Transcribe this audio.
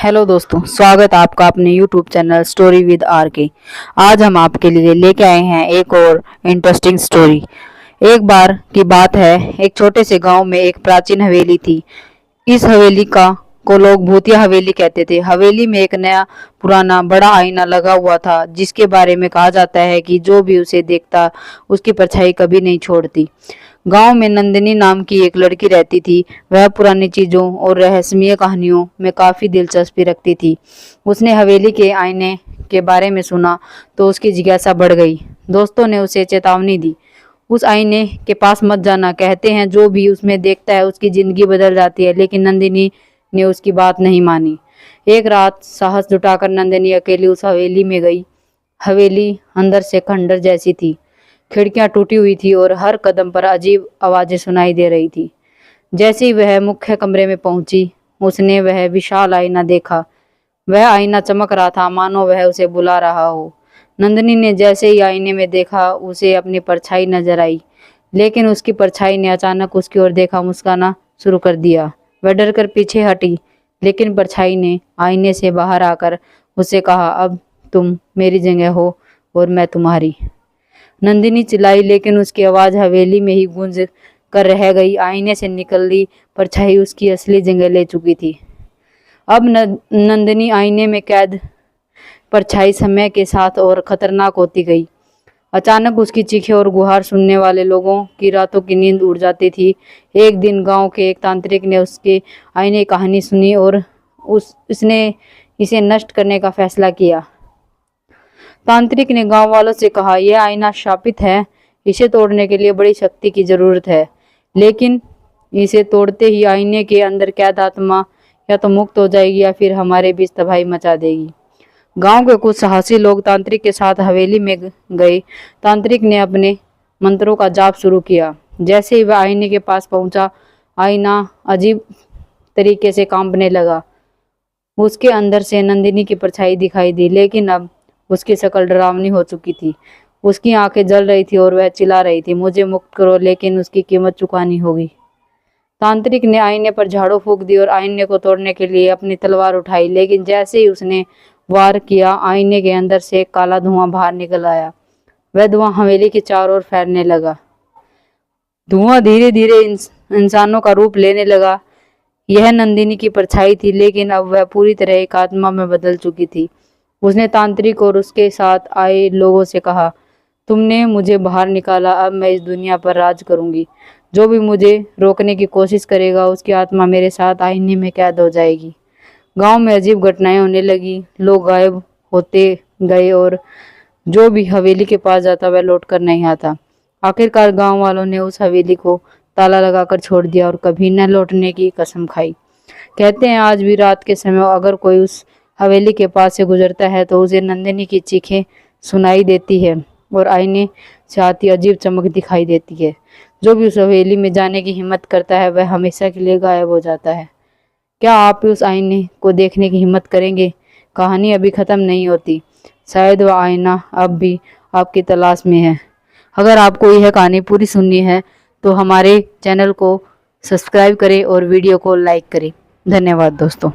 Hello दोस्तों, स्वागत आपका अपने YouTube channel story with R K. आज हम आपके लिए लेके आए हैं एक और इंटरेस्टिंग स्टोरी। एक बार की बात है, एक छोटे से गांव में एक प्राचीन हवेली थी। इस हवेली को लोग भूतिया हवेली कहते थे। हवेली में एक नया पुराना बड़ा आईना लगा हुआ था, जिसके बारे में कहा जाता है कि जो भी उसे देखता उसकी परछाई कभी नहीं छोड़ती। गांव में नंदिनी नाम की एक लड़की रहती थी। वह पुरानी चीजों और रहस्यमय कहानियों में काफी दिलचस्पी रखती थी। उसने हवेली के आईने के बारे में सुना तो उसकी जिज्ञासा बढ़ गई। दोस्तों ने उसे चेतावनी दी, उस आईने के पास मत जाना, कहते हैं जो भी उसमें देखता है उसकी जिंदगी बदल जाती है। लेकिन नंदिनी ने उसकी बात नहीं मानी। एक रात साहस जुटाकर नंदिनी अकेली उस हवेली में गई। हवेली अंदर से खंडर जैसी थी। खिड़कियां टूटी हुई थी और हर कदम पर अजीब आवाजें सुनाई दे रही थी। जैसे ही वह मुख्य कमरे में पहुंची, उसने वह विशाल आईना देखा। वह आईना चमक रहा था, मानो वह उसे बुला रहा हो। नंदिनी ने जैसे ही आईने में देखा, उसे अपनी परछाई नजर आई। लेकिन उसकी परछाई ने अचानक उसकी ओर देखा, मुस्कुराना शुरू कर दिया। वह डर कर पीछे हटी, लेकिन परछाई ने आईने से बाहर आकर उससे कहा, अब तुम मेरी जगह हो और मैं तुम्हारी। नंदिनी चिल्लाई, लेकिन उसकी आवाज हवेली में ही गूंज कर रह गई। आईने से निकली परछाई उसकी असली जगह ले चुकी थी। अब नंदिनी आईने में कैद परछाई समय के साथ और खतरनाक होती गई। अचानक उसकी चीखें और गुहार सुनने वाले लोगों की रातों की नींद उड़ जाती थी। एक दिन गांव के एक तांत्रिक ने उसके आईने की कहानी सुनी और उसने इसे नष्ट करने का फैसला किया। तांत्रिक ने गांव वालों से कहा, यह आईना शापित है, इसे तोड़ने के लिए बड़ी शक्ति की जरूरत है। लेकिन इसे तोड़ते ही आईने के अंदर कैद आत्मा या तो मुक्त हो जाएगी या फिर हमारे बीच तबाही मचा देगी। गांव के कुछ साहसी लोग तांत्रिक के साथ हवेली में गए। तांत्रिक ने अपने मंत्रों का जाप शुरू किया। जैसे ही वह आईने के पास पहुंचा, आईना अजीब तरीके से कांपने लगा। उसके अंदर से नंदिनी की परछाई दिखाई दी, लेकिन अब उसकी शक्ल डरावनी हो चुकी थी। उसकी आंखें जल रही थी और वह चिल्ला रही थी, मुझे मुक्त करो, लेकिन उसकी कीमत चुकानी होगी। तांत्रिक ने आईने पर झाड़ू फूंक दी और आईने को तोड़ने के लिए अपनी तलवार उठाई। लेकिन जैसे ही उसने वार किया, आईने के अंदर से एक काला धुआं बाहर निकल आया। वह धुआं हवेली के चारों ओर फैलने लगा। धुआं धीरे धीरे इंसानों का रूप लेने लगा। यह नंदिनी की परछाई थी, लेकिन अब वह पूरी तरह एक आत्मा में बदल चुकी थी। उसने तांत्रिक और उसके साथ आए लोगों से कहा, तुमने मुझे बाहर निकाला, अब मैं इस दुनिया पर राज करूंगी। जो भी मुझे रोकने की कोशिश करेगा, उसकी आत्मा मेरे साथ आईने में कैद हो जाएगी। गांव में अजीब घटनाएं होने लगी। लोग गायब होते गए और जो भी हवेली के पास जाता वह लौट कर नहीं आता। आखिरकार गांव वालों ने उस हवेली को ताला लगाकर छोड़ दिया और कभी न लौटने की कसम खाई। कहते हैं आज भी रात के समय अगर कोई उस हवेली के पास से गुजरता है तो उसे नंदिनी की चीखें सुनाई देती है और आईने से आती अजीब चमक दिखाई देती है। जो भी उस हवेली में जाने की हिम्मत करता है वह हमेशा के लिए गायब हो जाता है। क्या आप उस आईने को देखने की हिम्मत करेंगे? कहानी अभी खत्म नहीं होती। शायद वह आईना अब भी आपकी तलाश में है। अगर आपको यह कहानी पूरी सुननी है तो हमारे चैनल को सब्सक्राइब करें और वीडियो को लाइक करें। धन्यवाद दोस्तों।